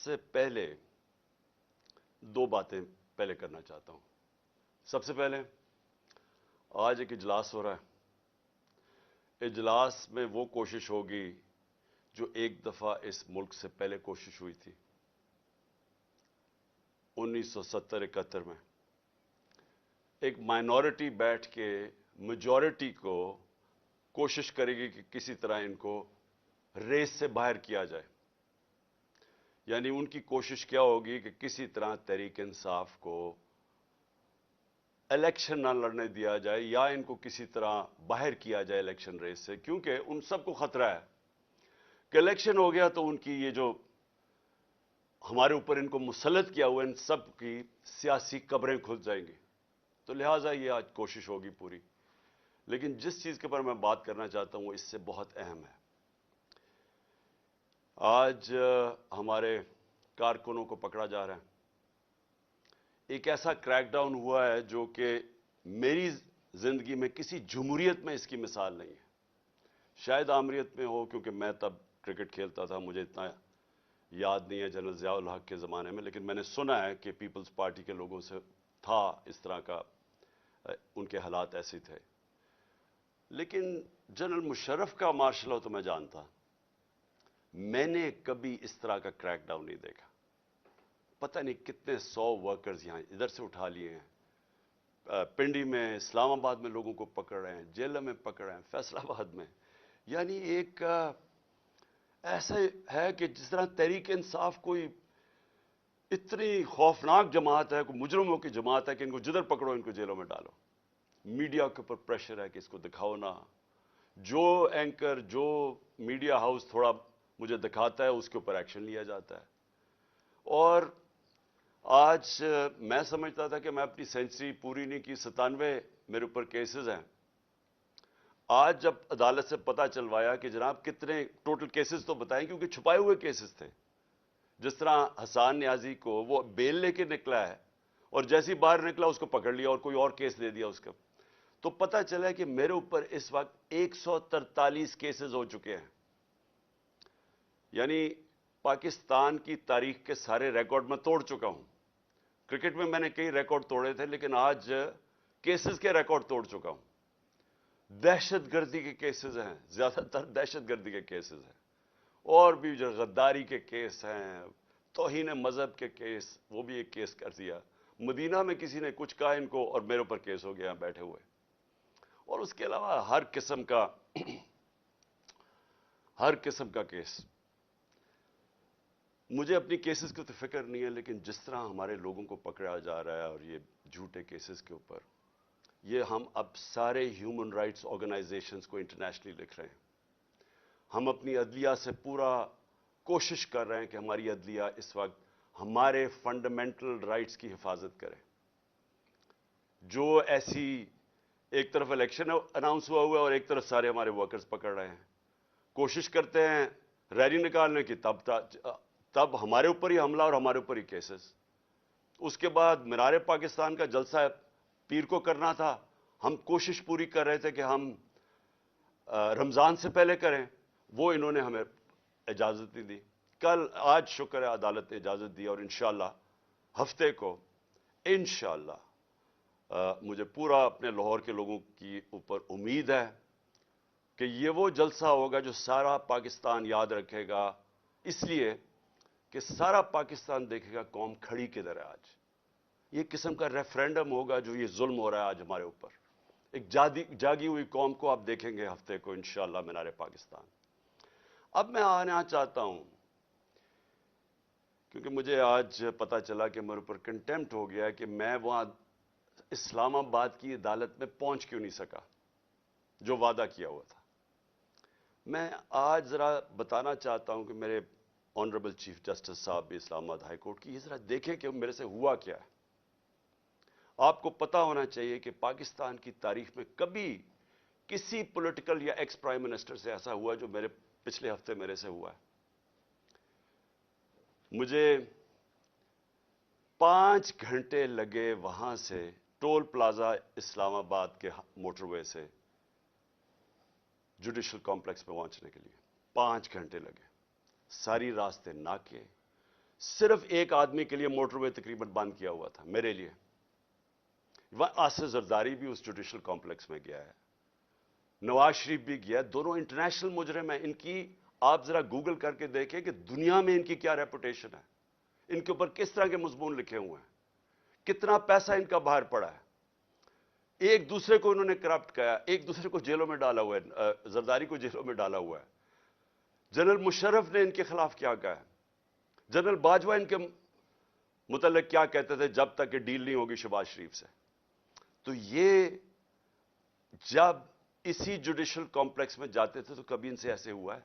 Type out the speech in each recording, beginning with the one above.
سے پہلے دو باتیں پہلے کرنا چاہتا ہوں. سب سے پہلے آج ایک اجلاس ہو رہا ہے. اجلاس میں وہ کوشش ہوگی جو ایک دفعہ اس ملک سے پہلے کوشش ہوئی تھی 1970-71 میں. ایک مائنورٹی بیٹھ کے میجورٹی کو کوشش کرے گی کہ کسی طرح ان کو ریس سے باہر کیا جائے. یعنی ان کی کوشش کیا ہوگی کہ کسی طرح تحریک انصاف کو الیکشن نہ لڑنے دیا جائے یا ان کو کسی طرح باہر کیا جائے الیکشن ریس سے، کیونکہ ان سب کو خطرہ ہے کہ الیکشن ہو گیا تو ان کی یہ جو ہمارے اوپر ان کو مسلط کیا ہوا ان سب کی سیاسی قبریں کھل جائیں گی. تو لہٰذا یہ آج کوشش ہوگی پوری. لیکن جس چیز کے پر میں بات کرنا چاہتا ہوں وہ اس سے بہت اہم ہے. آج ہمارے کارکنوں کو پکڑا جا رہا ہے. ایک ایسا کریک ڈاؤن ہوا ہے جو کہ میری زندگی میں کسی جمہوریت میں اس کی مثال نہیں ہے. شاید آمریت میں ہو، کیونکہ میں تب کرکٹ کھیلتا تھا، مجھے اتنا یاد نہیں ہے جنرل ضیاء الحق کے زمانے میں، لیکن میں نے سنا ہے کہ پیپلز پارٹی کے لوگوں سے تھا اس طرح کا، ان کے حالات ایسے تھے. لیکن جنرل مشرف کا مارشل لا تو میں جانتا، میں نے کبھی اس طرح کا کریک ڈاؤن نہیں دیکھا. پتہ نہیں کتنے 100 ورکرز یہاں ادھر سے اٹھا لیے ہیں، پنڈی میں، اسلام آباد میں لوگوں کو پکڑ رہے ہیں، جیلوں میں پکڑ رہے ہیں، فیصل آباد میں. یعنی ایک ایسا ہے کہ جس طرح تحریک انصاف کوئی اتنی خوفناک جماعت ہے، کوئی مجرموں کی جماعت ہے کہ ان کو جدھر پکڑو ان کو جیلوں میں ڈالو. میڈیا کے اوپر پریشر ہے کہ اس کو دکھاؤ نہ. جو اینکر، جو میڈیا ہاؤس تھوڑا مجھے دکھاتا ہے اس کے اوپر ایکشن لیا جاتا ہے. اور آج میں سمجھتا تھا کہ میں اپنی سینچری پوری نہیں کی، 97 میرے اوپر کیسز ہیں. آج جب عدالت سے پتہ چلوایا کہ جناب کتنے ٹوٹل کیسز تو بتائیں، کیونکہ چھپائے ہوئے کیسز تھے. جس طرح حسان نیازی کو وہ بیل لے کے نکلا ہے اور جیسی باہر نکلا اس کو پکڑ لیا اور کوئی اور کیس دے دیا اس کا. تو پتہ چلا کہ میرے اوپر اس وقت 143 کیسز ہو چکے ہیں. یعنی پاکستان کی تاریخ کے سارے ریکارڈ میں توڑ چکا ہوں. کرکٹ میں نے کئی ریکارڈ توڑے تھے، لیکن آج کیسز کے ریکارڈ توڑ چکا ہوں. دہشت گردی کے کیسز ہیں، زیادہ تر دہشت گردی کے کیسز ہیں، اور بھی جو غداری کے کیس ہیں، توہین مذہب کے کیس، وہ بھی ایک کیس کر دیا. مدینہ میں کسی نے کچھ کہا ان کو اور میرے اوپر کیس ہو گیا بیٹھے ہوئے. اور اس کے علاوہ ہر قسم کا کیس. مجھے اپنی کیسز کی تو فکر نہیں ہے، لیکن جس طرح ہمارے لوگوں کو پکڑا جا رہا ہے اور یہ جھوٹے کیسز کے اوپر، یہ ہم اب سارے ہیومن رائٹس آرگنائزیشنز کو انٹرنیشنلی لکھ رہے ہیں. ہم اپنی عدلیہ سے پورا کوشش کر رہے ہیں کہ ہماری عدلیہ اس وقت ہمارے فنڈامنٹل رائٹس کی حفاظت کرے. جو ایسی ایک طرف الیکشن اناؤنس ہوا ہے اور ایک طرف سارے ہمارے ورکرز پکڑ رہے ہیں، کوشش کرتے ہیں ریلی نکالنے کی، تب ہمارے اوپر ہی حملہ اور ہمارے اوپر ہی کیسز. اس کے بعد مینار پاکستان کا جلسہ پیر کو کرنا تھا، ہم کوشش پوری کر رہے تھے کہ ہم رمضان سے پہلے کریں، وہ انہوں نے ہمیں اجازت نہیں دی. آج شکر ہے عدالت نے اجازت دی، اور انشاءاللہ ہفتے کو انشاءاللہ مجھے پورا اپنے لاہور کے لوگوں کی اوپر امید ہے کہ یہ وہ جلسہ ہوگا جو سارا پاکستان یاد رکھے گا، اس لیے کہ سارا پاکستان دیکھے گا قوم کھڑی کدھر ہے. آج یہ قسم کا ریفرینڈم ہوگا جو یہ ظلم ہو رہا ہے آج ہمارے اوپر. ایک جاگی ہوئی قوم کو آپ دیکھیں گے ہفتے کو انشاءاللہ مینار پاکستان. اب میں آنا چاہتا ہوں، کیونکہ مجھے آج پتا چلا کہ میرے اوپر کنٹیمپٹ ہو گیا کہ میں وہاں اسلام آباد کی عدالت میں پہنچ کیوں نہیں سکا جو وعدہ کیا ہوا تھا. میں آج ذرا بتانا چاہتا ہوں کہ میرے آنریبل چیف جسٹس صاحب بھی اسلام آباد ہائی کورٹ کی، یہ ذرا دیکھیں کہ میرے سے ہوا کیا ہے. آپ کو پتا ہونا چاہیے کہ پاکستان کی تاریخ میں کبھی کسی پولیٹیکل یا ایکس پرائم منسٹر سے ایسا ہوا جو پچھلے ہفتے میرے سے ہوا ہے. مجھے 5 گھنٹے لگے وہاں سے ٹول پلازا اسلام آباد کے موٹر وے سے جوڈیشل کمپلیکس پہ پہنچنے کے لیے. 5 گھنٹے لگے. ساری راستے ناکے، صرف ایک آدمی کے لیے موٹر وے تقریباً بند کیا ہوا تھا، میرے لیے. آصف زرداری بھی اس جوڈیشل کمپلیکس میں گیا ہے، نواز شریف بھی گیا. دونوں انٹرنیشنل مجرم ہیں. ان کی آپ ذرا گوگل کر کے دیکھیں کہ دنیا میں ان کی کیا ریپوٹیشن ہے، ان کے اوپر کس طرح کے مضمون لکھے ہوئے ہیں، کتنا پیسہ ان کا باہر پڑا ہے. ایک دوسرے کو انہوں نے کرپٹ کیا، ایک دوسرے کو جیلوں میں ڈالا ہوا ہے. زرداری کو جیلوں میں ڈالا ہوا ہے. جنرل مشرف نے ان کے خلاف کیا کہا ہے، جنرل باجوہ ان کے متعلق کیا کہتے تھے جب تک کہ ڈیل نہیں ہوگی شہباز شریف سے. تو یہ جب اسی جوڈیشل کمپلیکس میں جاتے تھے تو کبھی ان سے ایسے ہوا ہے؟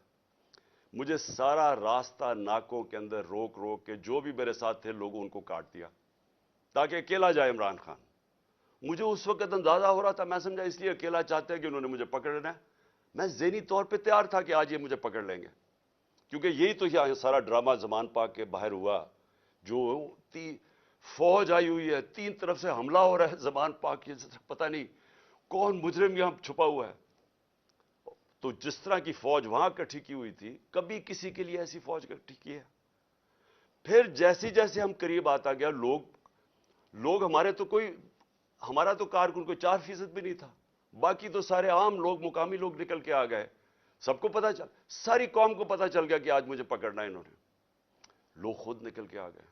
مجھے سارا راستہ ناکوں کے اندر روک روک کے جو بھی میرے ساتھ تھے لوگوں ان کو کاٹ دیا تاکہ اکیلا جائے عمران خان. مجھے اس وقت اندازہ ہو رہا تھا، میں سمجھا اس لیے اکیلا چاہتے ہیں کہ انہوں نے مجھے پکڑ لینا ہے. میں ذہنی طور پہ تیار تھا کہ آج یہ مجھے پکڑ لیں گے، کیونکہ یہی تو یہاں سارا ڈرامہ زمان پاک کے باہر ہوا. جو فوج آئی ہوئی ہے، 3 طرف سے حملہ ہو رہا ہے زمان پاک کی، پتہ نہیں کون مجرم یہاں چھپا ہوا ہے. تو جس طرح کی فوج وہاں اکٹھی کی ہوئی تھی، کبھی کسی کے لیے ایسی فوج اکٹھی کی ہے؟ پھر جیسے جیسے ہم قریب آتا گیا، لوگ ہمارا تو کارکن کوئی 4% بھی نہیں تھا، باقی تو سارے عام لوگ، مقامی لوگ نکل کے آ گئے. سب کو پتا چل، ساری قوم کو پتا چل گیا کہ آج مجھے پکڑنا ہے انہوں نے. لوگ خود نکل کے آ گئے.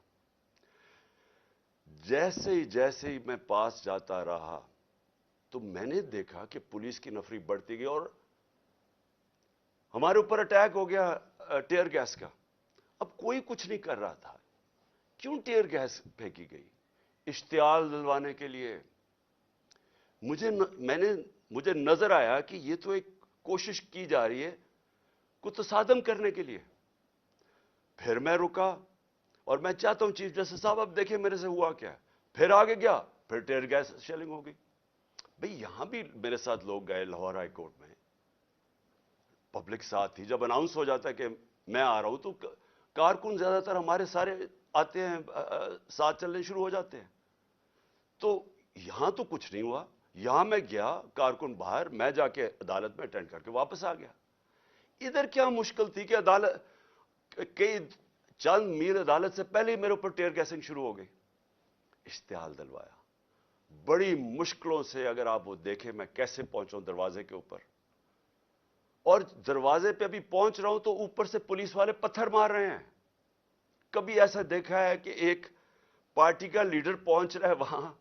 جیسے ہی میں پاس جاتا رہا تو میں نے دیکھا کہ پولیس کی نفری بڑھتی گئی اور ہمارے اوپر اٹیک ہو گیا ٹیئر گیس کا. اب کوئی کچھ نہیں کر رہا تھا. کیوں ٹیئر گیس پھینکی گئی؟ اشتعال دلوانے کے لیے. مجھے نظر آیا کہ یہ تو ایک کوشش کی جا رہی ہے کو تصادم کرنے کے لیے. پھر میں رکا اور میں چاہتا ہوں چیف جسٹس صاحب اب دیکھیں میرے سے ہوا کیا ہے. پھر آگے گیا، پھر ٹیئر گیس شیلنگ ہو گئی. بھئی یہاں بھی میرے ساتھ لوگ گئے لاہور ہائی کورٹ میں، پبلک ساتھ تھی. جب اناؤنس ہو جاتا ہے کہ میں آ رہا ہوں تو کارکن زیادہ تر ہمارے سارے آتے ہیں، ساتھ چلنے شروع ہو جاتے ہیں. تو یہاں تو کچھ نہیں ہوا. یہاں میں گیا، کارکن باہر، میں جا کے عدالت میں اٹینڈ کر کے واپس آ گیا. ادھر کیا مشکل تھی کہ عدالت کئی چند میل عدالت سے پہلے ہی میرے اوپر ٹیئر گیسنگ شروع ہو گئی. اشتعال دلوایا بڑی مشکلوں سے. اگر آپ وہ دیکھیں میں کیسے پہنچا دروازے کے اوپر، اور دروازے پہ ابھی پہنچ رہا ہوں تو اوپر سے پولیس والے پتھر مار رہے ہیں. کبھی ایسا دیکھا ہے کہ ایک پارٹی کا لیڈر پہنچ رہا ہے وہاں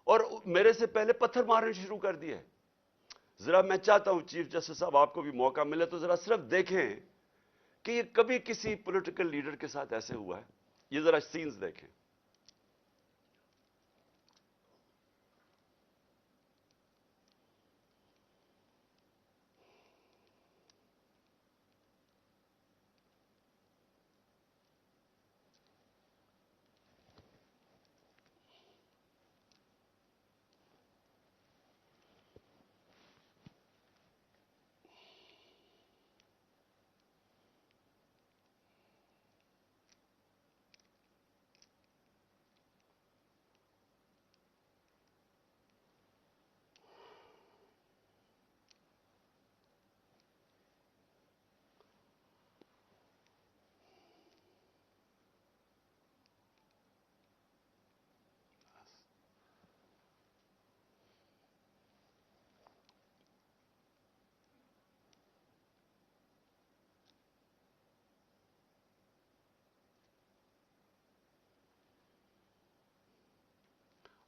اور میرے سے پہلے پتھر مارنے شروع کر دیے. ذرا میں چاہتا ہوں چیف جسٹس صاحب آپ کو بھی موقع ملے تو ذرا صرف دیکھیں کہ یہ کبھی کسی پولیٹیکل لیڈر کے ساتھ ایسے ہوا ہے. یہ ذرا سینز دیکھیں.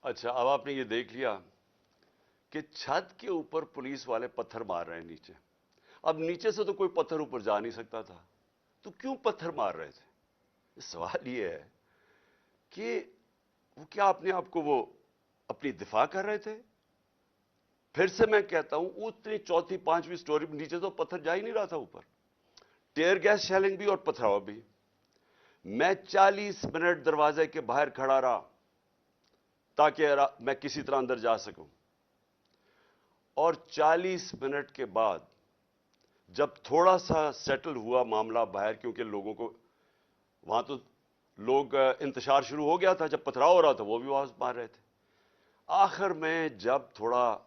اچھا، اب آپ نے یہ دیکھ لیا کہ چھت کے اوپر پولیس والے پتھر مار رہے ہیں نیچے. اب نیچے سے تو کوئی پتھر اوپر جا نہیں سکتا تھا، تو کیوں پتھر مار رہے تھے؟ سوال یہ ہے کہ وہ کیا اپنے آپ کو وہ اپنی دفاع کر رہے تھے؟ پھر سے میں کہتا ہوں اتنی چوتھی پانچویں سٹوری نیچے تو پتھر جا ہی نہیں رہا تھا اوپر. ٹیئر گیس شیلنگ بھی اور پتھراؤ بھی. میں 40 منٹ دروازے کے باہر کھڑا رہا تاکہ میں کسی طرح اندر جا سکوں. اور 40 منٹ کے بعد جب تھوڑا سا سیٹل ہوا معاملہ باہر، کیونکہ لوگوں کو وہاں تو لوگ انتشار شروع ہو گیا تھا، جب پتھراؤ ہو رہا تھا وہ بھی آواز مار رہے تھے. آخر میں جب تھوڑا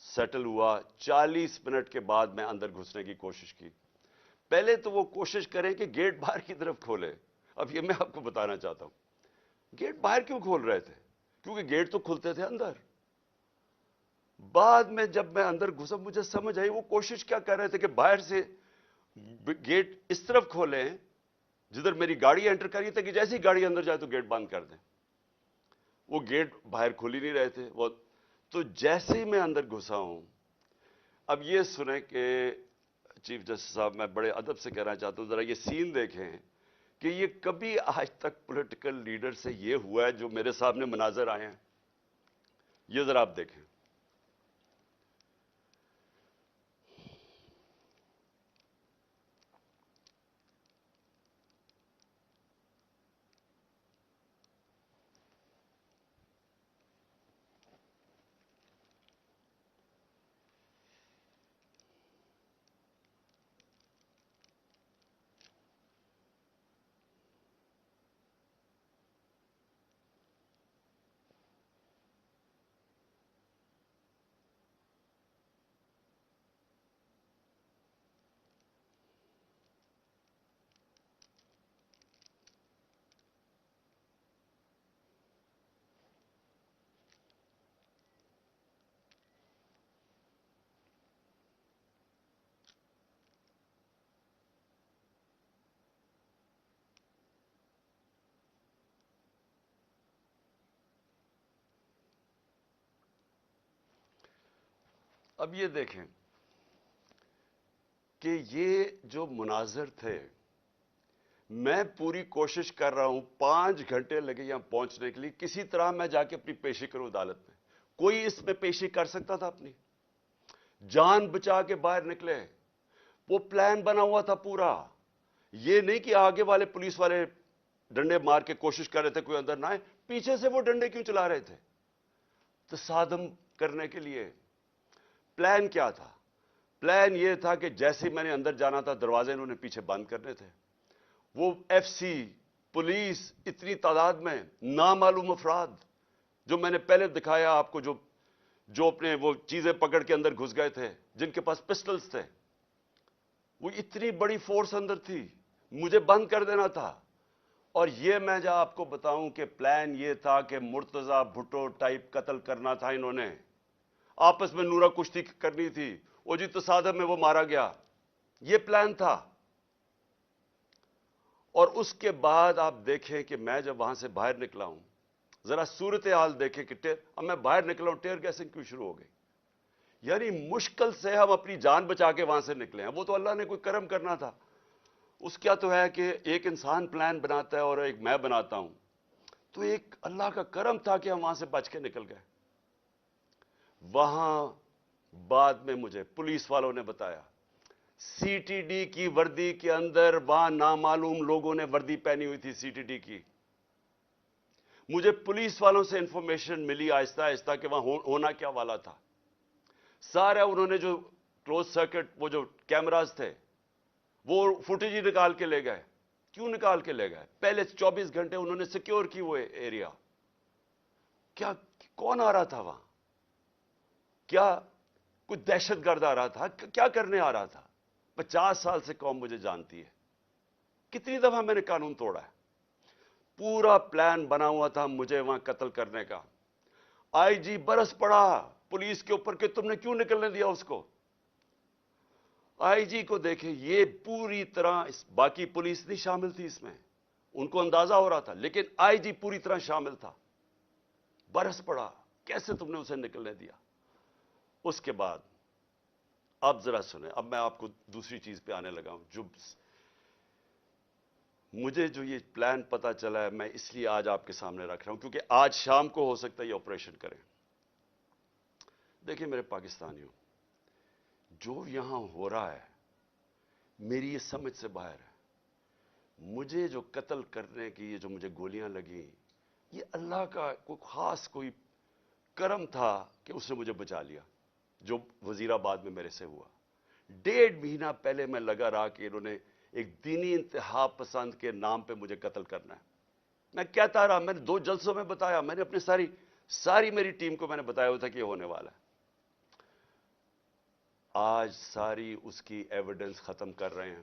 سیٹل ہوا 40 منٹ کے بعد میں اندر گھسنے کی کوشش کی. پہلے تو وہ کوشش کریں کہ گیٹ باہر کی طرف کھولے. اب یہ میں آپ کو بتانا چاہتا ہوں، گیٹ باہر کیوں کھول رہے تھے؟ کیونکہ گیٹ تو کھلتے تھے اندر. بعد میں جب میں اندر گھسا مجھے سمجھ آئی وہ کوشش کیا کر رہے تھے کہ باہر سے گیٹ اس طرف کھولیں جدھر میری گاڑی انٹر کری تھی، کہ جیسے ہی گاڑی اندر جائے تو گیٹ بند کر دیں. وہ گیٹ باہر کھول ہی نہیں رہے تھے وہ. تو جیسے ہی میں اندر گھسا ہوں، اب یہ سنیں کہ چیف جسٹس صاحب، میں بڑے ادب سے کہنا چاہتا ہوں ذرا یہ سین دیکھیں کہ یہ کبھی آج تک پولیٹیکل لیڈر سے یہ ہوا ہے جو میرے سامنے مناظر آئے ہیں. یہ ذرا آپ دیکھیں. اب یہ دیکھیں کہ یہ جو مناظر تھے، میں پوری کوشش کر رہا ہوں، 5 گھنٹے لگے یہاں پہنچنے کے لیے، کسی طرح میں جا کے اپنی پیشی کروں عدالت میں. کوئی اس میں پیشی کر سکتا تھا اپنی؟ جان بچا کے باہر نکلے. وہ پلان بنا ہوا تھا پورا. یہ نہیں کہ آگے والے پولیس والے ڈنڈے مار کے کوشش کر رہے تھے کوئی اندر نہ آئے، پیچھے سے وہ ڈنڈے کیوں چلا رہے تھے؟ تصادم کرنے کے لیے. پلان کیا تھا؟ پلان یہ تھا کہ جیسے میں نے اندر جانا تھا دروازے انہوں نے پیچھے بند کرنے تھے. وہ ایف سی، پولیس، اتنی تعداد میں نامعلوم افراد جو میں نے پہلے دکھایا آپ کو، جو اپنے وہ چیزیں پکڑ کے اندر گھس گئے تھے، جن کے پاس پسٹلز تھے، وہ اتنی بڑی فورس اندر تھی، مجھے بند کر دینا تھا. اور یہ میں جب آپ کو بتاؤں کہ پلان یہ تھا کہ مرتضی بھٹو ٹائپ قتل کرنا تھا انہوں نے، آپس میں نورا کشتی کرنی تھی، وہ جی تصادم میں وہ مارا گیا. یہ پلان تھا. اور اس کے بعد آپ دیکھیں کہ میں جب وہاں سے باہر نکلا ہوں، ذرا صورتحال دیکھیں کہ اب میں باہر نکلا ہوں، ٹیئر گیسنگ کیوں شروع ہو گئی. یعنی مشکل سے ہم اپنی جان بچا کے وہاں سے نکلے ہیں. وہ تو اللہ نے کوئی کرم کرنا تھا. اس کیا تو ہے کہ ایک انسان پلان بناتا ہے اور ایک میں بناتا ہوں، تو ایک اللہ کا کرم تھا کہ ہم وہاں سے بچ کے نکل گئے. وہاں بعد میں مجھے پولیس والوں نے بتایا سی ٹی ڈی کی وردی کے اندر وہاں نامعلوم لوگوں نے وردی پہنی ہوئی تھی سی ٹی ڈی کی. مجھے پولیس والوں سے انفارمیشن ملی آہستہ آہستہ کہ وہاں ہونا کیا والا تھا. سارا انہوں نے جو کلوز سرکٹ وہ جو کیمراز تھے وہ فوٹیج ہی نکال کے لے گئے. کیوں نکال کے لے گئے؟ پہلے 24 گھنٹے انہوں نے سیکیور کی وہ ایریا. کیا کون آ رہا تھا وہاں؟ کیا کوئی دہشت گرد آ رہا تھا؟ کیا کرنے آ رہا تھا؟ 50 سال سے قوم مجھے جانتی ہے. کتنی دفعہ میں نے قانون توڑا ہے. پورا پلان بنا ہوا تھا مجھے وہاں قتل کرنے کا. آئی جی برس پڑا پولیس کے اوپر کہ تم نے کیوں نکلنے دیا اس کو. آئی جی کو دیکھیں، یہ پوری طرح باقی پولیس نہیں شامل تھی اس میں، ان کو اندازہ ہو رہا تھا، لیکن آئی جی پوری طرح شامل تھا. برس پڑا کیسے تم نے اسے نکلنے دیا. اس کے بعد اب ذرا سنیں، اب میں آپ کو دوسری چیز پہ آنے لگا ہوں. جو مجھے یہ پلان پتا چلا ہے، میں اس لیے آج آپ کے سامنے رکھ رہا ہوں کیونکہ آج شام کو ہو سکتا ہے یہ آپریشن کریں. دیکھیں میرے پاکستانیوں، جو یہاں ہو رہا ہے میری یہ سمجھ سے باہر ہے. مجھے جو قتل کرنے کی یہ جو مجھے گولیاں لگیں، یہ اللہ کا کوئی خاص کوئی کرم تھا کہ اس نے مجھے بچا لیا. جو وزیر آباد میں میرے سے ہوا، 1.5 مہینہ پہلے میں لگا رہا کہ انہوں نے ایک دینی انتہا پسند کے نام پہ مجھے قتل کرنا ہے. میں کہتا رہا، میں نے 2 جلسوں میں بتایا، میں نے اپنی ساری میری ٹیم کو میں نے بتایا ہوا تھا کہ یہ ہونے والا ہے. آج ساری اس کی ایویڈنس ختم کر رہے ہیں.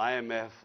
IMF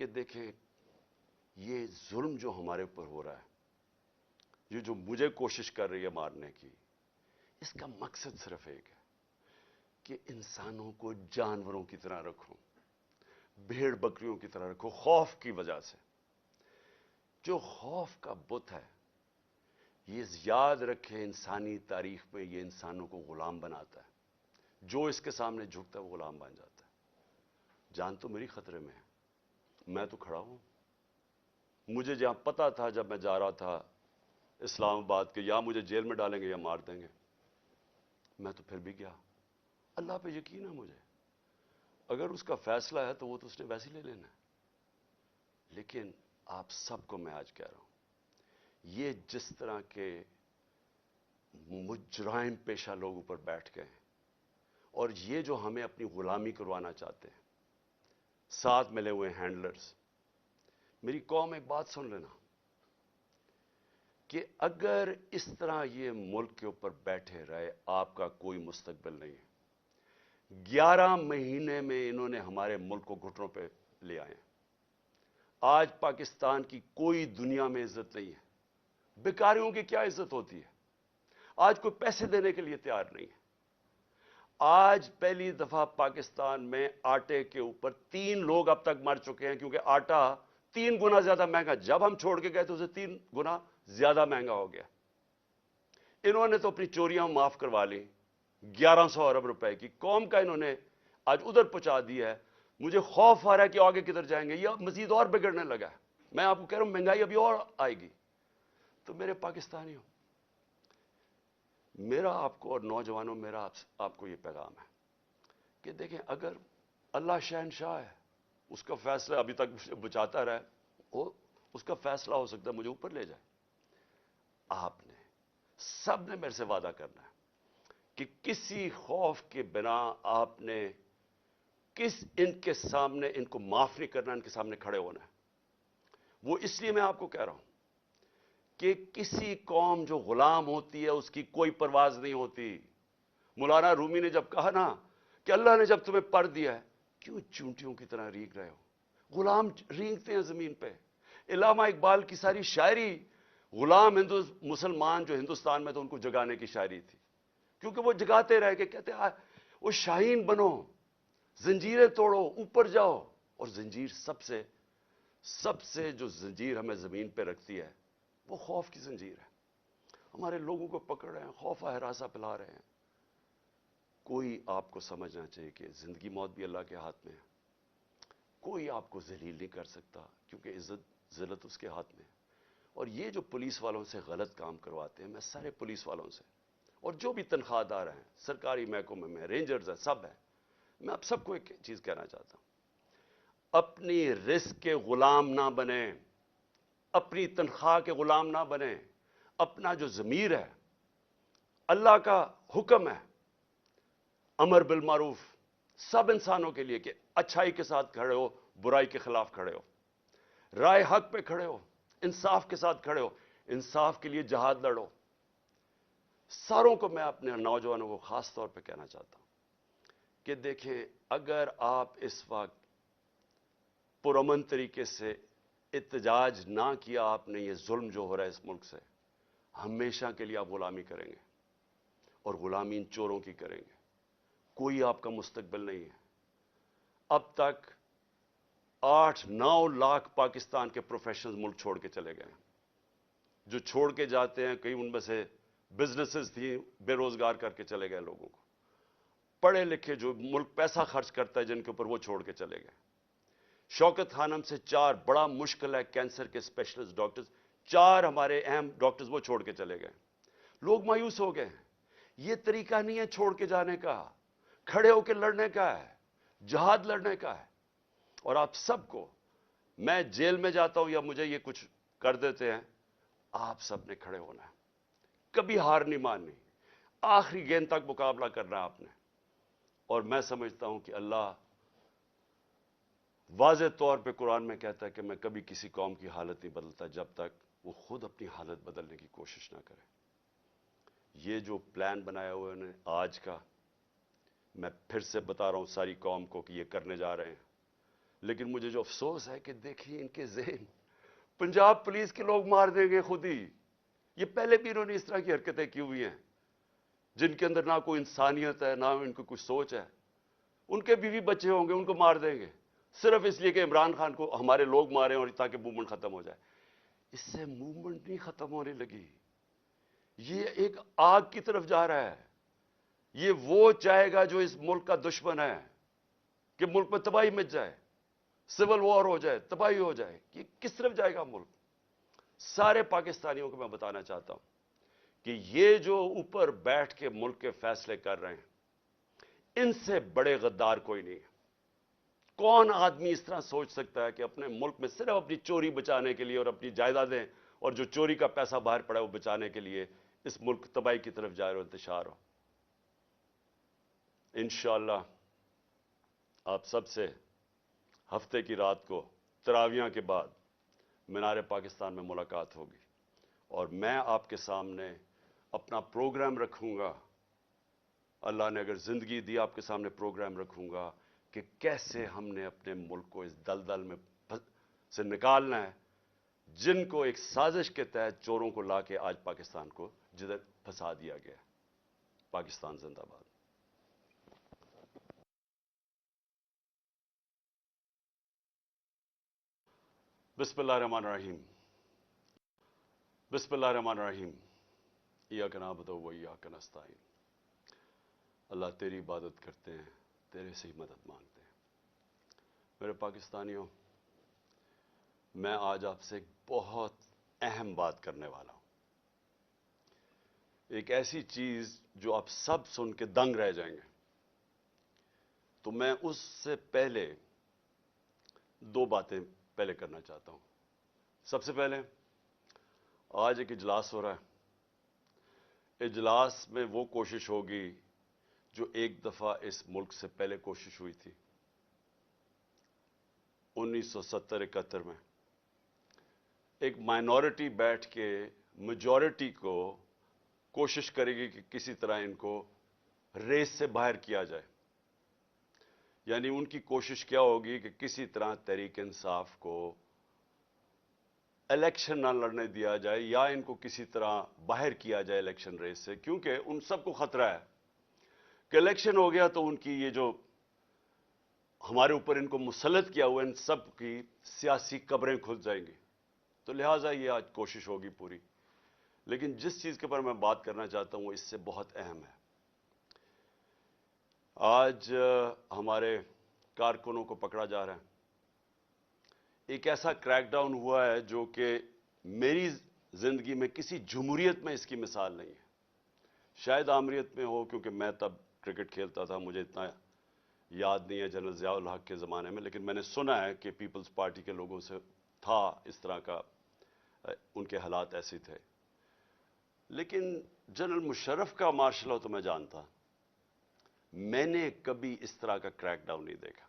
کہ دیکھیں یہ ظلم جو ہمارے اوپر ہو رہا ہے، یہ جو مجھے کوشش کر رہی ہے مارنے کی، اس کا مقصد صرف ایک ہے کہ انسانوں کو جانوروں کی طرح رکھو، بھیڑ بکریوں کی طرح رکھو، خوف کی وجہ سے۔ جو خوف کا بت ہے، یہ یاد رکھے انسانی تاریخ میں یہ انسانوں کو غلام بناتا ہے۔ جو اس کے سامنے جھکتا ہے وہ غلام بن جاتا ہے۔ جان تو میری خطرے میں ہے، میں تو کھڑا ہوں۔ مجھے جہاں پتا تھا جب میں جا رہا تھا اسلام آباد کے، یا مجھے جیل میں ڈالیں گے یا مار دیں گے، میں تو پھر بھی گیا۔ اللہ پہ یقین ہے مجھے، اگر اس کا فیصلہ ہے تو وہ تو اس نے ویسے ہی لے لینا ہے۔ لیکن آپ سب کو میں آج کہہ رہا ہوں، یہ جس طرح کے مجرم پیشہ لوگ اوپر بیٹھ گئے ہیں، اور یہ جو ہمیں اپنی غلامی کروانا چاہتے ہیں، ساتھ ملے ہوئے ہینڈلرز، میری قوم ایک بات سن لینا کہ اگر اس طرح یہ ملک کے اوپر بیٹھے رہے، آپ کا کوئی مستقبل نہیں ہے۔ 11 مہینے میں انہوں نے ہمارے ملک کو گھٹنوں پہ لے آئے ہیں۔ آج پاکستان کی کوئی دنیا میں عزت نہیں ہے۔ بیکاریوں کی کیا عزت ہوتی ہے؟ آج کوئی پیسے دینے کے لیے تیار نہیں ہے۔ آج پہلی دفعہ پاکستان میں آٹے کے اوپر 3 لوگ اب تک مر چکے ہیں، کیونکہ آٹا 3 گنا زیادہ مہنگا، جب ہم چھوڑ کے گئے تو اسے 3 گنا زیادہ مہنگا ہو گیا۔ انہوں نے تو اپنی چوریاں معاف کروا لی، 1100 ارب روپے کی قوم کا انہوں نے آج ادھر پہنچا دی ہے۔ مجھے خوف آ رہا ہے کہ آگے کدھر جائیں گے، یہ مزید اور بگڑنے لگا ہے۔ میں آپ کو کہہ رہا ہوں مہنگائی ابھی اور آئے گی۔ تو میرے پاکستانیوں، میرا آپ کو اور نوجوانوں، میرا آپ کو یہ پیغام ہے کہ دیکھیں، اگر اللہ شہنشاہ ہے، اس کا فیصلہ ابھی تک مجھے بچاتا رہا ہے، اس کا فیصلہ ہو سکتا ہے مجھے اوپر لے جائے۔ آپ نے سب نے میرے سے وعدہ کرنا ہے کہ کسی خوف کے بنا آپ نے ان کے سامنے، ان کو معاف نہیں کرنا، ان کے سامنے کھڑے ہونا ہے۔ وہ اس لیے میں آپ کو کہہ رہا ہوں کہ کسی قوم جو غلام ہوتی ہے اس کی کوئی پرواز نہیں ہوتی۔ مولانا رومی نے جب کہا نا کہ اللہ نے جب تمہیں پر دیا ہے، کیوں چونٹیوں کی طرح رینگ رہے ہو؟ غلام رینگتے ہیں زمین پہ۔ علامہ اقبال کی ساری شاعری غلام مسلمان جو ہندوستان میں تو ان کو جگانے کی شاعری تھی، کیونکہ وہ جگاتے رہ کے کہتے ہیں وہ شاہین بنو، زنجیریں توڑو، اوپر جاؤ۔ اور زنجیر سب سے جو زنجیر ہمیں زمین پہ رکھتی ہے وہ خوف کی زنجیر ہے۔ ہمارے لوگوں کو پکڑ رہے ہیں، خوف ہراساں پلا رہے ہیں۔ کوئی آپ کو سمجھنا چاہیے کہ زندگی موت بھی اللہ کے ہاتھ میں ہے۔ کوئی آپ کو ذلیل نہیں کر سکتا، کیونکہ عزت ذلت اس کے ہاتھ میں ہے۔ اور یہ جو پولیس والوں سے غلط کام کرواتے ہیں، میں سارے پولیس والوں سے، اور جو بھی تنخواہ دار ہیں، سرکاری محکمے میں رینجرز ہیں، سب ہیں، میں آپ سب کو ایک چیز کہنا چاہتا ہوں، اپنی رزق کے غلام نہ بنیں، اپنی تنخواہ کے غلام نہ بنیں۔ اپنا جو ضمیر ہے، اللہ کا حکم ہے امر بالمعروف سب انسانوں کے لیے کہ اچھائی کے ساتھ کھڑے ہو، برائی کے خلاف کھڑے ہو، رائے حق پہ کھڑے ہو، انصاف کے ساتھ کھڑے ہو، انصاف کے لیے جہاد لڑو۔ ساروں کو میں اپنے نوجوانوں کو خاص طور پہ کہنا چاہتا ہوں کہ دیکھیں، اگر آپ اس وقت پرامن طریقے سے احتجاج نہ کیا آپ نے، یہ ظلم جو ہو رہا ہے اس ملک سے، ہمیشہ کے لیے آپ غلامی کریں گے، اور غلامی ان چوروں کی کریں گے۔ کوئی آپ کا مستقبل نہیں ہے۔ اب تک 8-9 لاکھ پاکستان کے پروفیشنلز ملک چھوڑ کے چلے گئے ہیں۔ جو چھوڑ کے جاتے ہیں، کئی ان میں سے بزنسز تھی، بے روزگار کر کے چلے گئے لوگوں کو۔ پڑھے لکھے جو ملک پیسہ خرچ کرتا ہے جن کے اوپر، وہ چھوڑ کے چلے گئے۔ شوکت خانم سے 4 بڑا مشکل ہے کینسر کے اسپیشلسٹ ڈاکٹرز، 4 ہمارے اہم ڈاکٹرز وہ چھوڑ کے چلے گئے۔ لوگ مایوس ہو گئے ہیں۔ یہ طریقہ نہیں ہے چھوڑ کے جانے کا، کھڑے ہو کے لڑنے کا ہے، جہاد لڑنے کا ہے۔ اور آپ سب کو، میں جیل میں جاتا ہوں یا مجھے یہ کچھ کر دیتے ہیں، آپ سب نے کھڑے ہونا ہے، کبھی ہار نہیں ماننی، آخری گیند تک مقابلہ کرنا ہے آپ نے۔ اور میں سمجھتا ہوں کہ اللہ واضح طور پہ قرآن میں کہتا ہے کہ میں کبھی کسی قوم کی حالت نہیں بدلتا جب تک وہ خود اپنی حالت بدلنے کی کوشش نہ کرے۔ یہ جو پلان بنایا ہوا ہے آج کا، میں پھر سے بتا رہا ہوں ساری قوم کو کہ یہ کرنے جا رہے ہیں۔ لیکن مجھے جو افسوس ہے کہ دیکھیے ان کے ذہن، پنجاب پولیس کے لوگ مار دیں گے خود ہی. یہ پہلے بھی انہوں نے اس طرح کی حرکتیں کی ہوئی ہیں جن کے اندر نہ کوئی انسانیت ہے، نہ ان کو کچھ سوچ ہے. ان کے بیوی بچے ہوں گے، ان کو مار دیں گے صرف اس لیے کہ عمران خان کو ہمارے لوگ ماریں اور تاکہ موومنٹ ختم ہو جائے. اس سے موومنٹ نہیں ختم ہونے لگی، یہ ایک آگ کی طرف جا رہا ہے. یہ وہ چاہے گا جو اس ملک کا دشمن ہے کہ ملک میں تباہی مچ جائے، سول وار ہو جائے، تباہی ہو جائے. یہ کس طرف جائے گا ملک؟ سارے پاکستانیوں کو میں بتانا چاہتا ہوں کہ یہ جو اوپر بیٹھ کے ملک کے فیصلے کر رہے ہیں، ان سے بڑے غدار کوئی نہیں ہے. کون آدمی اس طرح سوچ سکتا ہے کہ اپنے ملک میں صرف اپنی چوری بچانے کے لیے اور اپنی جائیدادیں اور جو چوری کا پیسہ باہر پڑا ہے وہ بچانے کے لیے اس ملک تباہی کی طرف جائے اور انتشار ہو؟ انشاءاللہ آپ سب سے ہفتے کی رات کو تراویح کے بعد مینار پاکستان میں ملاقات ہوگی، اور میں آپ کے سامنے اپنا پروگرام رکھوں گا. اللہ نے اگر زندگی دی آپ کے سامنے پروگرام رکھوں گا کہ کیسے ہم نے اپنے ملک کو اس دلدل میں سے نکالنا ہے جن کو ایک سازش کے تحت چوروں کو لا کے آج پاکستان کو جدھر پھنسا دیا گیا. پاکستان زندہ باد. بسم اللہ الرحمن الرحیم. بسم اللہ الرحمن الرحیم. ایاک نعبد و ایاک نستعین. اللہ تیری عبادت کرتے ہیں، تیرے سے ہی مدد مانگتے ہیں. میرے پاکستانیوں، میں آج آپ سے ایک بہت اہم بات کرنے والا ہوں. ایک ایسی چیز جو آپ سب سن کے دنگ رہ جائیں گے. تو میں اس سے پہلے دو باتیں پہلے کرنا چاہتا ہوں. سب سے پہلے آج ایک اجلاس ہو رہا ہے. اجلاس میں وہ کوشش ہوگی جو ایک دفعہ اس ملک سے پہلے کوشش ہوئی تھی 1970-71 میں. ایک مائنورٹی بیٹھ کے میجورٹی کو کوشش کرے گی کہ کسی طرح ان کو ریس سے باہر کیا جائے. یعنی ان کی کوشش کیا ہوگی کہ کسی طرح تحریک انصاف کو الیکشن نہ لڑنے دیا جائے یا ان کو کسی طرح باہر کیا جائے الیکشن ریس سے، کیونکہ ان سب کو خطرہ ہے کہ الیکشن ہو گیا تو ان کی یہ جو ہمارے اوپر ان کو مسلط کیا ہوا ان سب کی سیاسی قبریں کھل جائیں گی. تو لہٰذا یہ آج کوشش ہوگی پوری. لیکن جس چیز کے پر میں بات کرنا چاہتا ہوں وہ اس سے بہت اہم ہے. آج ہمارے کارکنوں کو پکڑا جا رہا ہے. ایک ایسا کریک ڈاؤن ہوا ہے جو کہ میری زندگی میں کسی جمہوریت میں اس کی مثال نہیں ہے. شاید آمریت میں ہو، کیونکہ میں تب کرکٹ کھیلتا تھا، مجھے اتنا یاد نہیں ہے جنرل ضیاء الحق کے زمانے میں، لیکن میں نے سنا ہے کہ پیپلز پارٹی کے لوگوں سے تھا اس طرح کا، ان کے حالات ایسے تھے. لیکن جنرل مشرف کا مارشل لا تو میں جانتا، میں نے کبھی اس طرح کا کریک ڈاؤن نہیں دیکھا.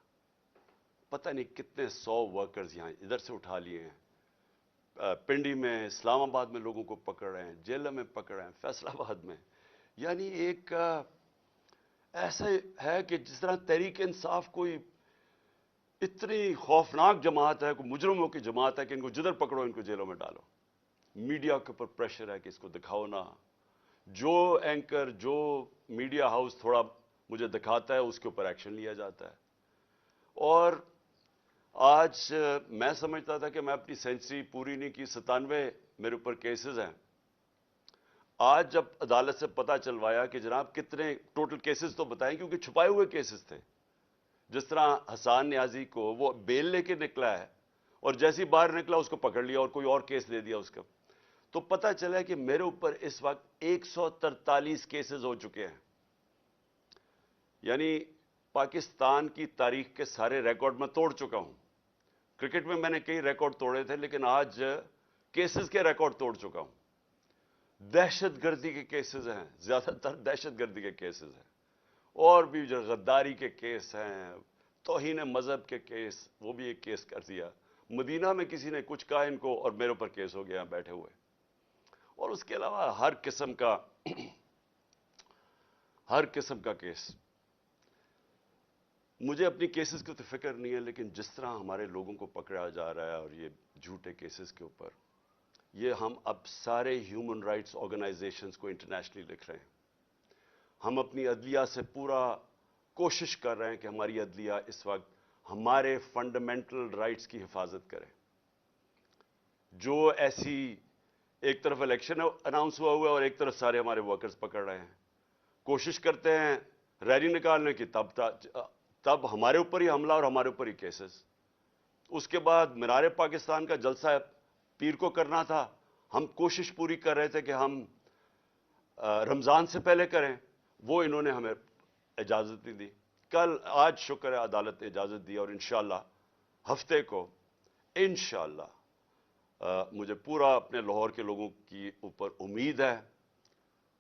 پتہ نہیں کتنے 100 ورکرز یہاں ادھر سے اٹھا لیے ہیں. پنڈی میں، اسلام آباد میں لوگوں کو پکڑ رہے ہیں، جیلوں میں پکڑ رہے ہیں، فیصل آباد میں. یعنی ایک ایسا ہے کہ جس طرح تحریک انصاف کوئی اتنی خوفناک جماعت ہے، کوئی مجرموں کی جماعت ہے کہ ان کو جدھر پکڑو ان کو جیلوں میں ڈالو. میڈیا کے اوپر پریشر ہے کہ اس کو دکھاؤ نہ. جو اینکر، جو میڈیا ہاؤس تھوڑا مجھے دکھاتا ہے اس کے اوپر ایکشن لیا جاتا ہے. اور آج میں سمجھتا تھا کہ میں اپنی سینچری پوری نہیں کی، 97 میرے اوپر کیسز ہیں. آج جب عدالت سے پتہ چلوایا کہ جناب کتنے ٹوٹل کیسز تو بتائیں، کیونکہ چھپائے ہوئے کیسز تھے. جس طرح حسان نیازی کو وہ بیل لے کے نکلا ہے اور جیسی باہر نکلا اس کو پکڑ لیا اور کوئی اور کیس دے دیا اس کا. تو پتہ چلا کہ میرے اوپر اس وقت 143 کیسز ہو چکے ہیں. یعنی پاکستان کی تاریخ کے سارے ریکارڈ میں توڑ چکا ہوں. کرکٹ میں نے کئی ریکارڈ توڑے تھے، لیکن آج کیسز کے ریکارڈ توڑ چکا ہوں. دہشت گردی کے کیسز ہیں، زیادہ تر دہشت گردی کے کیسز ہیں، اور بھی جو غداری کے کیس ہیں، توہین مذہب کے کیس، وہ بھی ایک کیس کر دیا. مدینہ میں کسی نے کچھ کہا ان کو اور میرے اوپر کیس ہو گیا بیٹھے ہوئے. اور اس کے علاوہ ہر قسم کا کیس. مجھے اپنی کیسز کی تو فکر نہیں ہے، لیکن جس طرح ہمارے لوگوں کو پکڑا جا رہا ہے اور یہ جھوٹے کیسز کے اوپر، یہ ہم اب سارے ہیومن رائٹس آرگنائزیشنز کو انٹرنیشنلی لکھ رہے ہیں. ہم اپنی عدلیہ سے پورا کوشش کر رہے ہیں کہ ہماری عدلیہ اس وقت ہمارے فنڈامنٹل رائٹس کی حفاظت کرے. جو ایسی ایک طرف الیکشن اناؤنس ہوا ہے اور ایک طرف سارے ہمارے ورکرز پکڑ رہے ہیں، کوشش کرتے ہیں ریلی نکالنے کی، تب ہمارے اوپر ہی حملہ اور ہمارے اوپر ہی کیسز. اس کے بعد مینار پاکستان کا جلسہ پیر کو کرنا تھا، ہم کوشش پوری کر رہے تھے کہ ہم رمضان سے پہلے کریں، وہ انہوں نے ہمیں اجازت نہیں دی. آج شکر ہے عدالت نے اجازت دی، اور انشاءاللہ ہفتے کو انشاءاللہ مجھے پورا اپنے لاہور کے لوگوں کی اوپر امید ہے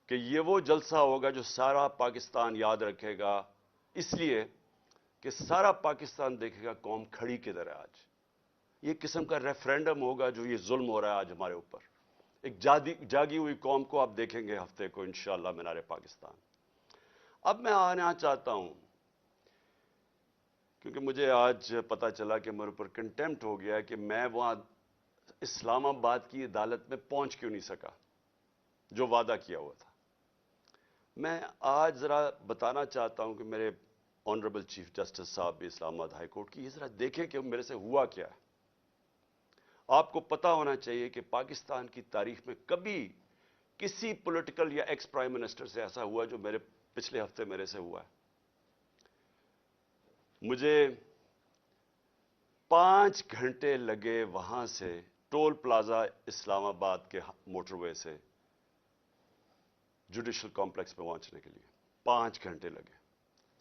کہ یہ وہ جلسہ ہوگا جو سارا پاکستان یاد رکھے گا، اس لیے کہ سارا پاکستان دیکھے گا قوم کھڑی کدھر ہے. آج یہ قسم کا ریفرینڈم ہوگا جو یہ ظلم ہو رہا ہے آج ہمارے اوپر. ایک جاگی ہوئی قوم کو آپ دیکھیں گے ہفتے کو انشاءاللہ مینار پاکستان. اب میں آنا چاہتا ہوں، کیونکہ مجھے آج پتا چلا کہ میرے اوپر کنٹیمپٹ ہو گیا ہے کہ میں وہاں اسلام آباد کی عدالت میں پہنچ کیوں نہیں سکا جو وعدہ کیا ہوا تھا. میں آج ذرا بتانا چاہتا ہوں کہ میرے آنریبل چیف جسٹس صاحب بھی اسلام آباد ہائی کورٹ کی، یہ ذرا دیکھیں کہ میرے سے ہوا کیا ہے. آپ کو پتا ہونا چاہیے کہ پاکستان کی تاریخ میں کبھی کسی پولیٹیکل یا ایکس پرائم منسٹر سے ایسا ہوا جو پچھلے ہفتے میرے سے ہوا ہے. مجھے 5 گھنٹے لگے وہاں سے ٹول پلازا اسلام آباد کے موٹر وے سے جوڈیشل کمپلیکس پہ پہنچنے کے لیے 5 گھنٹے لگے.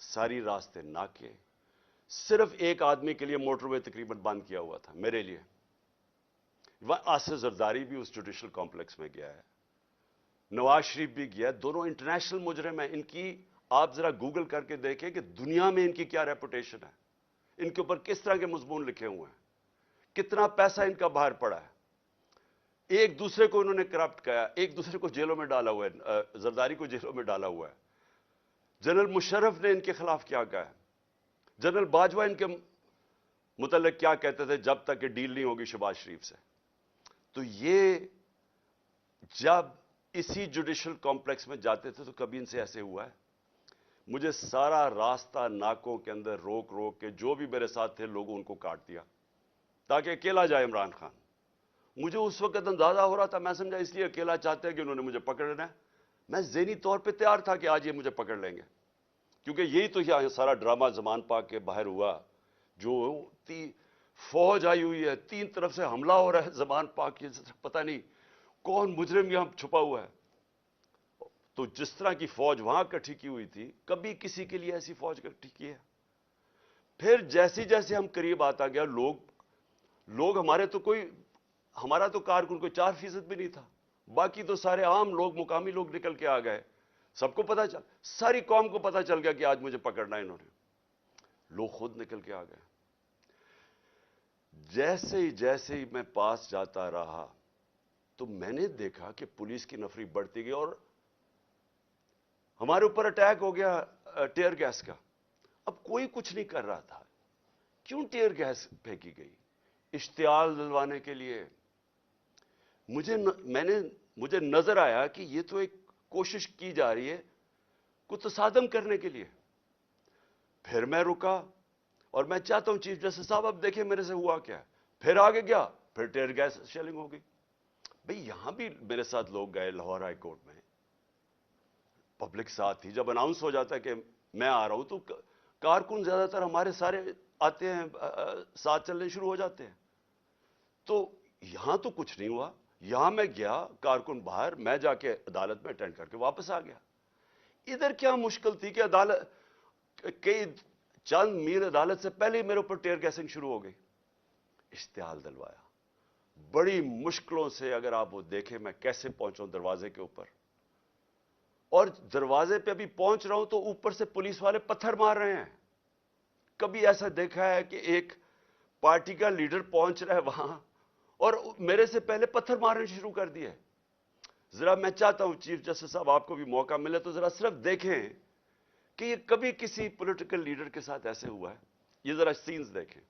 ساری راستے ناکے، صرف ایک آدمی کے لیے موٹر وے تقریباً بند کیا ہوا تھا، میرے لیے. آصف زرداری بھی اس جوڈیشل کمپلیکس میں گیا ہے، نواز شریف بھی گیا. دونوں انٹرنیشنل مجرم ہیں. ان کی آپ ذرا گوگل کر کے دیکھیں کہ دنیا میں ان کی کیا ریپوٹیشن ہے، ان کے اوپر کس طرح کے مضمون لکھے ہوئے ہیں، کتنا پیسہ ان کا باہر پڑا ہے. ایک دوسرے کو انہوں نے کرپٹ کیا، ایک دوسرے کو جیلوں میں ڈالا ہوا ہے. زرداری کو جیلوں میں ڈالا ہوا ہے. جنرل مشرف نے ان کے خلاف کیا کہا ہے. جنرل باجوہ ان کے متعلق کیا کہتے تھے جب تک کہ ڈیل نہیں ہوگی شہباز شریف سے. تو یہ جب اسی جوڈیشل کمپلیکس میں جاتے تھے تو کبھی ان سے ایسے ہوا ہے؟ مجھے سارا راستہ ناکوں کے اندر روک روک کے جو بھی میرے ساتھ تھے لوگوں ان کو کاٹ دیا تاکہ اکیلا جائے عمران خان. مجھے اس وقت اندازہ ہو رہا تھا، میں سمجھا اس لیے اکیلا چاہتے ہیں کہ انہوں نے مجھے پکڑنا ہے. میں ذہنی طور پہ تیار تھا کہ آج یہ مجھے پکڑ لیں گے، کیونکہ یہی تو یہ سارا ڈرامہ زمان پاک کے باہر ہوا. جو فوج آئی ہوئی ہے، 3 طرف سے حملہ ہو رہا ہے زمان پاک کی، پتہ نہیں کون مجرم یہاں چھپا ہوا ہے. تو جس طرح کی فوج وہاں اکٹھی کی ہوئی تھی، کبھی کسی کے لیے ایسی فوج اکٹھی کی ہے؟ پھر جیسے جیسے ہم قریب آتا گیا، لوگ ہمارا تو کارکن کوئی 4% بھی نہیں تھا، باقی تو سارے عام لوگ، مقامی لوگ نکل کے آ گئے. سب کو پتا چل، ساری قوم کو پتا چل گیا کہ آج مجھے پکڑنا ہے انہوں نے. لوگ خود نکل کے آ گئے. جیسے ہی میں پاس جاتا رہا تو میں نے دیکھا کہ پولیس کی نفری بڑھتی گئی اور ہمارے اوپر اٹیک ہو گیا ٹیئر گیس کا. اب کوئی کچھ نہیں کر رہا تھا. کیوں ٹیئر گیس پھینکی گئی؟ اشتعال دلوانے کے لیے. مجھے نظر آیا کہ یہ تو ایک کوشش کی جا رہی ہے کو تصادم کرنے کے لیے. پھر میں رکا اور میں چاہتا ہوں چیف جسٹس صاحب اب دیکھیں میرے سے ہوا کیا ہے. پھر آگے گیا، پھر ٹیئر گیس شیلنگ ہو گئی. بھئی یہاں بھی میرے ساتھ لوگ گئے لاہور ہائی کورٹ میں، پبلک ساتھ تھی. جب اناؤنس ہو جاتا ہے کہ میں آ رہا ہوں تو کارکن زیادہ تر ہمارے سارے آتے ہیں، ساتھ چلنے شروع ہو جاتے ہیں. تو یہاں تو کچھ نہیں ہوا. یہاں میں گیا، کارکن باہر، میں جا کے عدالت میں اٹینڈ کر کے واپس آ گیا. ادھر کیا مشکل تھی کہ عدالت کئی چند میل عدالت سے پہلے ہی میرے اوپر ٹیئر گیسنگ شروع ہو گئی. اشتعال دلوایا بڑی مشکلوں سے. اگر آپ وہ دیکھیں میں کیسے پہنچا ہوں دروازے کے اوپر، اور دروازے پہ ابھی پہنچ رہا ہوں تو اوپر سے پولیس والے پتھر مار رہے ہیں. کبھی ایسا دیکھا ہے کہ ایک پارٹی کا لیڈر پہنچ رہا ہے وہاں اور میرے سے پہلے پتھر مارنے شروع کر دیے؟ ذرا میں چاہتا ہوں چیف جسٹس صاحب آپ کو بھی موقع ملے تو ذرا صرف دیکھیں کہ یہ کبھی کسی پولیٹیکل لیڈر کے ساتھ ایسے ہوا ہے؟ یہ ذرا سینز دیکھیں.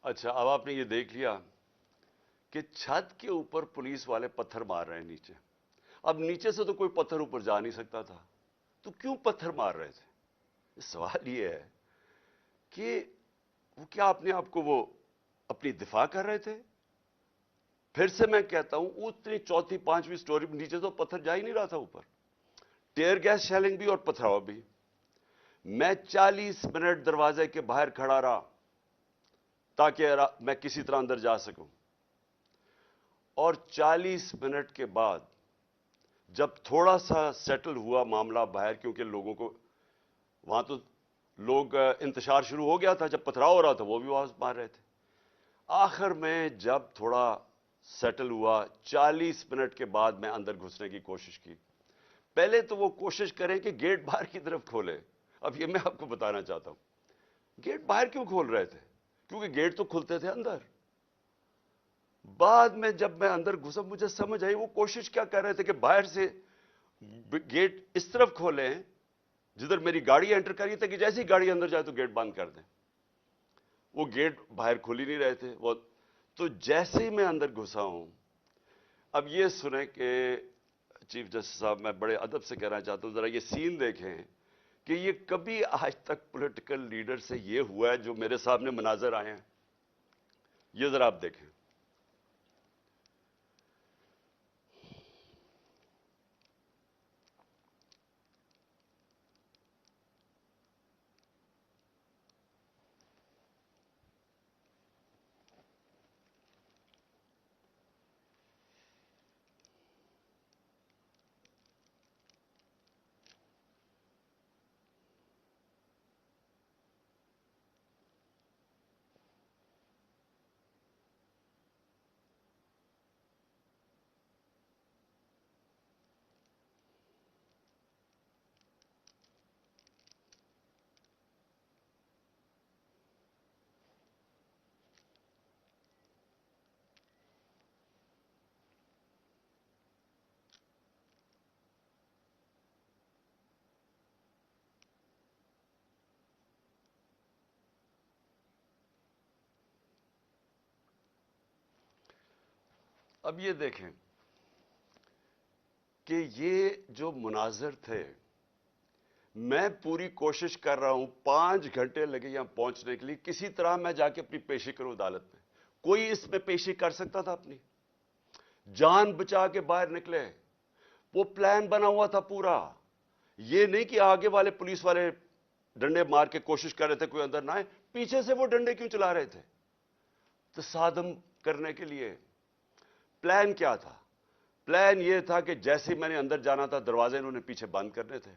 اچھا، اب آپ نے یہ دیکھ لیا کہ چھت کے اوپر پولیس والے پتھر مار رہے ہیں نیچے. اب نیچے سے تو کوئی پتھر اوپر جا نہیں سکتا تھا، تو کیوں پتھر مار رہے تھے؟ سوال یہ ہے کہ وہ کیا اپنے آپ کو وہ اپنی دفاع کر رہے تھے؟ پھر سے میں کہتا ہوں، اتنی چوتھی پانچویں سٹوری نیچے تو پتھر جا ہی نہیں رہا تھا اوپر. ٹیئر گیس شیلنگ بھی اور پتھراؤ بھی. میں 40 منٹ دروازے کے باہر کھڑا رہا تاکہ میں کسی طرح اندر جا سکوں. اور 40 منٹ کے بعد جب تھوڑا سا سیٹل ہوا معاملہ باہر، کیونکہ لوگوں کو وہاں تو لوگ انتشار شروع ہو گیا تھا، جب پتھراؤ ہو رہا تھا وہ بھی آواز مار رہے تھے. آخر میں جب تھوڑا سیٹل ہوا، 40 منٹ کے بعد میں اندر گھسنے کی کوشش کی. پہلے تو وہ کوشش کریں کہ گیٹ باہر کی طرف کھولے. اب یہ میں آپ کو بتانا چاہتا ہوں، گیٹ باہر کیوں کھول رہے تھے؟ کیونکہ گیٹ تو کھلتے تھے اندر. بعد میں جب میں اندر گھسا مجھے سمجھ آئی وہ کوشش کیا کر رہے تھے کہ باہر سے گیٹ اس طرف کھولیں جدھر میری گاڑی انٹر کری تھی، کہ جیسی گاڑی اندر جائے تو گیٹ بند کر دیں. وہ گیٹ باہر کھول ہی نہیں رہے تھے. وہ تو جیسے ہی میں اندر گھسا ہوں، اب یہ سنیں کہ چیف جسٹس صاحب، میں بڑے ادب سے کہنا چاہتا ہوں، ذرا یہ سین دیکھیں کہ یہ کبھی آج تک پولیٹیکل لیڈر سے یہ ہوا ہے جو میرے سامنے مناظر آئے ہیں. یہ ذرا آپ دیکھیں. اب یہ دیکھیں کہ یہ جو مناظر تھے، میں پوری کوشش کر رہا ہوں، 5 گھنٹے لگے یہاں پہنچنے کے لیے، کسی طرح میں جا کے اپنی پیشی کروں عدالت میں. کوئی اس میں پیشی کر سکتا تھا اپنی؟ جان بچا کے باہر نکلے. وہ پلان بنا ہوا تھا پورا. یہ نہیں کہ آگے والے پولیس والے ڈنڈے مار کے کوشش کر رہے تھے کوئی اندر نہ آئے، پیچھے سے وہ ڈنڈے کیوں چلا رہے تھے؟ تصادم کرنے کے لیے. پلان کیا تھا؟ پلان یہ تھا کہ جیسے میں نے اندر جانا تھا دروازے انہوں نے پیچھے بند کرنے تھے.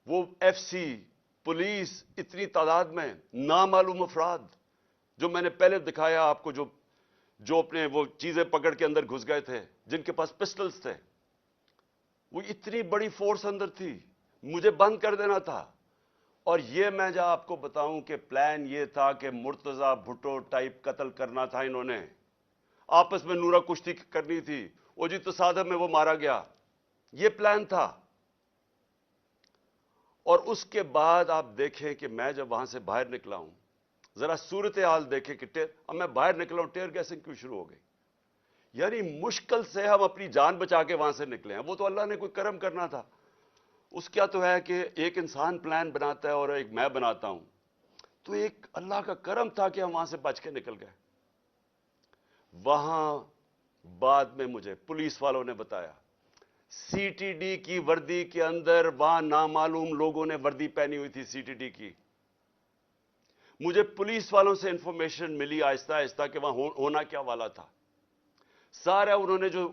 وہ ایف سی، پولیس، اتنی تعداد میں نامعلوم افراد جو میں نے پہلے دکھایا آپ کو، جو اپنے وہ چیزیں پکڑ کے اندر گھس گئے تھے، جن کے پاس پسٹلز تھے، وہ اتنی بڑی فورس اندر تھی، مجھے بند کر دینا تھا. اور یہ میں جا آپ کو بتاؤں کہ پلان یہ تھا کہ مرتضی بھٹو ٹائپ قتل کرنا تھا انہوں نے. آپس میں نورا کشتی کرنی تھی، وہ جی تصادم میں وہ مارا گیا. یہ پلان تھا. اور اس کے بعد آپ دیکھیں کہ میں جب وہاں سے باہر نکلا ہوں، ذرا صورتحال دیکھیں کہ اب میں باہر نکلا ہوں، ٹیئر گیسنگ کیوں شروع ہو گئی. یعنی مشکل سے ہم اپنی جان بچا کے وہاں سے نکلے ہیں. وہ تو اللہ نے کوئی کرم کرنا تھا. اس کیا تو ہے کہ ایک انسان پلان بناتا ہے اور ایک میں بناتا ہوں. تو ایک اللہ کا کرم تھا کہ ہم وہاں سے بچ کے نکل گئے. وہاں بعد میں مجھے پولیس والوں نے بتایا سی ٹی ڈی کی وردی کے اندر وہاں نامعلوم لوگوں نے وردی پہنی ہوئی تھی سی ٹی ڈی کی. مجھے پولیس والوں سے انفارمیشن ملی آہستہ آہستہ کہ وہاں ہونا کیا والا تھا. سارا انہوں نے جو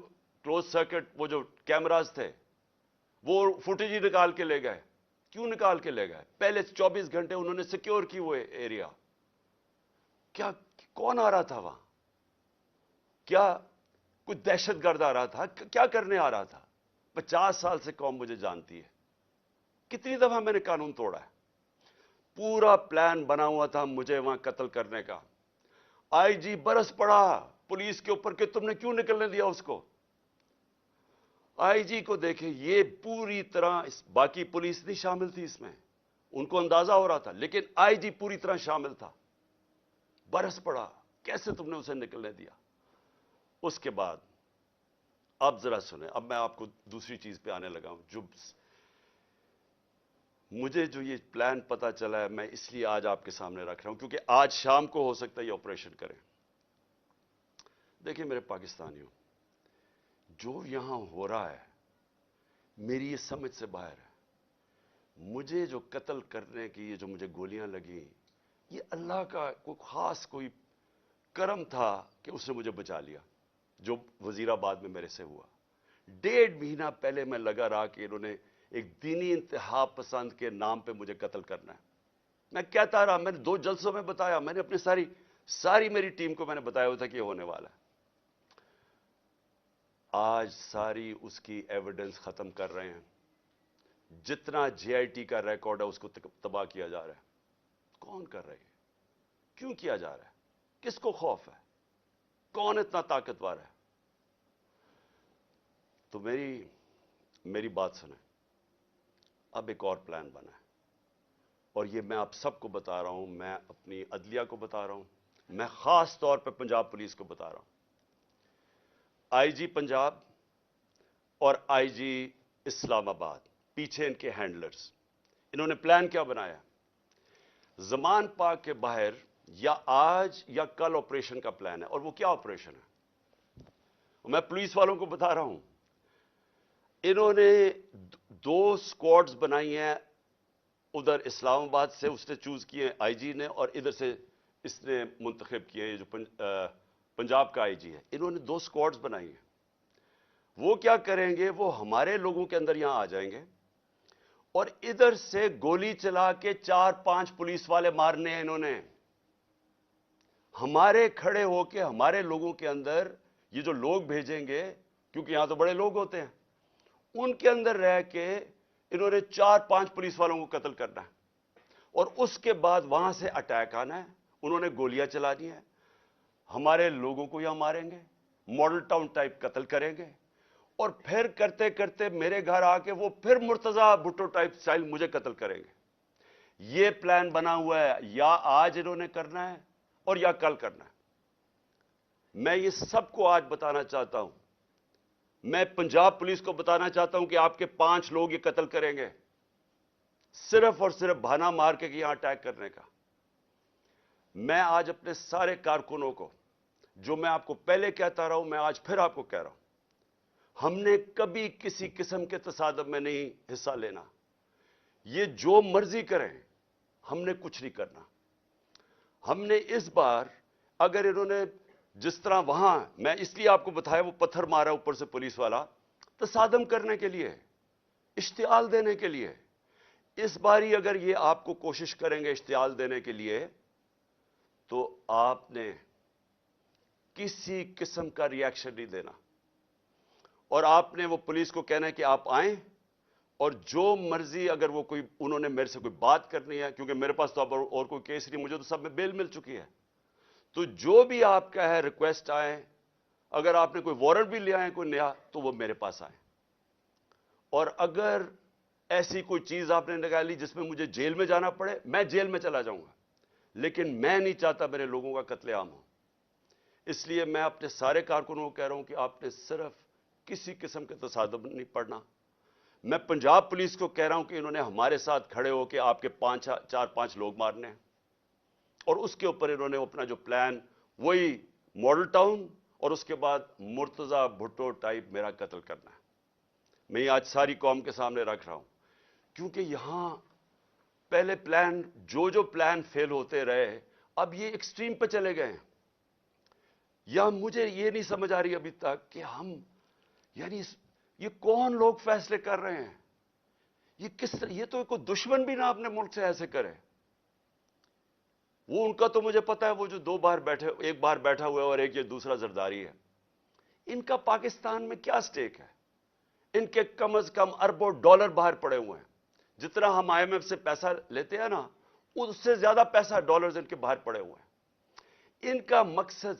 کلوز سرکٹ وہ جو کیمراز تھے وہ فوٹیج ہی نکال کے لے گئے. کیوں نکال کے لے گئے؟ پہلے 24 گھنٹے انہوں نے سیکیور کی وہ ایریا. کیا کون آ رہا تھا وہاں؟ کیا کوئی دہشت گرد آ رہا تھا؟ کیا کرنے آ رہا تھا؟ 50 سال سے قوم مجھے جانتی ہے. کتنی دفعہ میں نے قانون توڑا ہے. پورا پلان بنا ہوا تھا مجھے وہاں قتل کرنے کا. آئی جی برس پڑا پولیس کے اوپر کہ تم نے کیوں نکلنے دیا اس کو. آئی جی کو دیکھیں یہ پوری طرح باقی پولیس نہیں شامل تھی اس میں، ان کو اندازہ ہو رہا تھا، لیکن آئی جی پوری طرح شامل تھا. برس پڑا کیسے تم نے اسے نکلنے دیا. اس کے بعد اب ذرا سنیں، اب میں آپ کو دوسری چیز پہ آنے لگا ہوں. مجھے جو یہ پلان پتا چلا ہے میں اس لیے آج آپ کے سامنے رکھ رہا ہوں کیونکہ آج شام کو ہو سکتا ہے یہ آپریشن کریں. دیکھیں میرے پاکستانیوں، جو یہاں ہو رہا ہے میری یہ سمجھ سے باہر ہے. مجھے جو قتل کرنے کی یہ جو مجھے گولیاں لگیں یہ اللہ کا کوئی خاص کوئی کرم تھا کہ اس نے مجھے بچا لیا. جو وزیر آباد میں میرے سے ہوا 1.5 مہینہ پہلے میں لگا رہا کہ انہوں نے ایک دینی انتہا پسند کے نام پہ مجھے قتل کرنا ہے. میں کہتا رہا، میں نے 2 جلسوں میں بتایا، میں نے اپنی ساری میری ٹیم کو میں نے بتایا ہوا تھا کہ یہ ہونے والا ہے. آج ساری اس کی ایویڈنس ختم کر رہے ہیں. جتنا جے آئی ٹی کا ریکارڈ ہے اس کو تباہ کیا جا رہا ہے. کون کر رہے ہیں؟ کیوں کیا جا رہا ہے؟ کس کو خوف ہے؟ کون اتنا طاقتور ہے؟ تو میری بات سنیں. اب ایک اور پلان بنا ہے اور یہ میں آپ سب کو بتا رہا ہوں. میں اپنی عدلیہ کو بتا رہا ہوں، میں خاص طور پہ پنجاب پولیس کو بتا رہا ہوں. آئی جی پنجاب اور آئی جی اسلام آباد پیچھے ان کے ہینڈلرز، انہوں نے پلان کیا بنایا؟ زمان پاک کے باہر یا آج یا کل آپریشن کا پلان ہے. اور وہ کیا آپریشن ہے؟ میں پولیس والوں کو بتا رہا ہوں. انہوں نے 2 اسکواڈز بنائی ہیں. ادھر اسلام آباد سے اس نے چوز کیے آئی جی نے، اور ادھر سے اس نے منتخب کیے یہ جو پنجاب کا آئی جی ہے. انہوں نے 2 اسکواڈز بنائی ہیں. وہ کیا کریں گے؟ وہ ہمارے لوگوں کے اندر یہاں آ جائیں گے اور ادھر سے گولی چلا کے 4-5 پولیس والے مارنے ہیں انہوں نے. ہمارے کھڑے ہو کے ہمارے لوگوں کے اندر یہ جو لوگ بھیجیں گے، کیونکہ یہاں تو بڑے لوگ ہوتے ہیں، ان کے اندر رہ کے انہوں نے 4-5 پولیس والوں کو قتل کرنا ہے. اور اس کے بعد وہاں سے اٹیک آنا ہے. انہوں نے گولیاں چلانی ہیں، ہمارے لوگوں کو یہاں ماریں گے، ماڈل ٹاؤن ٹائپ قتل کریں گے، اور پھر کرتے کرتے میرے گھر آ کے وہ پھر مرتضی بھٹو ٹائپ سٹائل مجھے قتل کریں گے. یہ پلان بنا ہوا ہے. یا آج انہوں نے کرنا ہے اور یا کل کرنا ہے. میں یہ سب کو آج بتانا چاہتا ہوں. میں پنجاب پولیس کو بتانا چاہتا ہوں کہ آپ کے 5 لوگ یہ قتل کریں گے صرف اور صرف بہانہ مار کے یہاں اٹیک کرنے کا. میں آج اپنے سارے کارکنوں کو، جو میں آپ کو پہلے کہتا رہا ہوں، میں آج پھر آپ کو کہہ رہا ہوں، ہم نے کبھی کسی قسم کے تصادم میں نہیں حصہ لینا. یہ جو مرضی کریں ہم نے کچھ نہیں کرنا. ہم نے اس بار اگر انہوں نے جس طرح وہاں، میں اس لیے آپ کو بتایا وہ پتھر مارا اوپر سے پولیس والا، تصادم کرنے کے لیے، اشتعال دینے کے لیے. اس باری اگر یہ آپ کو کوشش کریں گے اشتعال دینے کے لیے تو آپ نے کسی قسم کا ری ایکشن نہیں دینا. اور آپ نے وہ پولیس کو کہنا ہے کہ آپ آئیں اور جو مرضی، اگر وہ کوئی انہوں نے میرے سے کوئی بات کرنی ہے، کیونکہ میرے پاس تو اب اور کوئی کیس نہیں، مجھے تو سب میں بیل مل چکی ہے، تو جو بھی آپ کا ہے ریکویسٹ آئیں. اگر آپ نے کوئی وارنٹ بھی لے آئیں کوئی نیا تو وہ میرے پاس آئیں. اور اگر ایسی کوئی چیز آپ نے نکالی جس میں مجھے جیل میں جانا پڑے، میں جیل میں چلا جاؤں گا، لیکن میں نہیں چاہتا میرے لوگوں کا قتل عام ہو. اس لیے میں اپنے سارے کارکنوں کو کہہ رہا ہوں کہ آپ نے صرف کسی قسم کے تصادم نہیں پڑنا. میں پنجاب پولیس کو کہہ رہا ہوں کہ انہوں نے ہمارے ساتھ کھڑے ہو کے آپ کے 4-5 لوگ مارنے ہیں، اور اس کے اوپر انہوں نے اپنا جو پلان، وہی ماڈل ٹاؤن اور اس کے بعد مرتضی بھٹو ٹائپ میرا قتل کرنا ہے۔ میں یہ آج ساری قوم کے سامنے رکھ رہا ہوں، کیونکہ یہاں پہلے جو پلان فیل ہوتے رہے، اب یہ ایکسٹریم پہ چلے گئے ہیں۔ یا مجھے یہ نہیں سمجھ آ رہی ابھی تک کہ ہم، یعنی یہ کون لوگ فیصلے کر رہے ہیں؟ یہ تو کوئی دشمن بھی نہ اپنے ملک سے ایسے کرے۔ وہ ان کا تو مجھے پتا ہے، وہ جو ایک بار بیٹھا ہوا ہے اور ایک یہ دوسرا زرداری ہے، ان کا پاکستان میں کیا سٹیک ہے؟ ان کے کم از کم اربوں ڈالر باہر پڑے ہوئے ہیں۔ جتنا ہم آئی ایم ایف سے پیسہ لیتے ہیں نا، اس سے زیادہ پیسہ ڈالرز ان کے باہر پڑے ہوئے ہیں۔ ان کا مقصد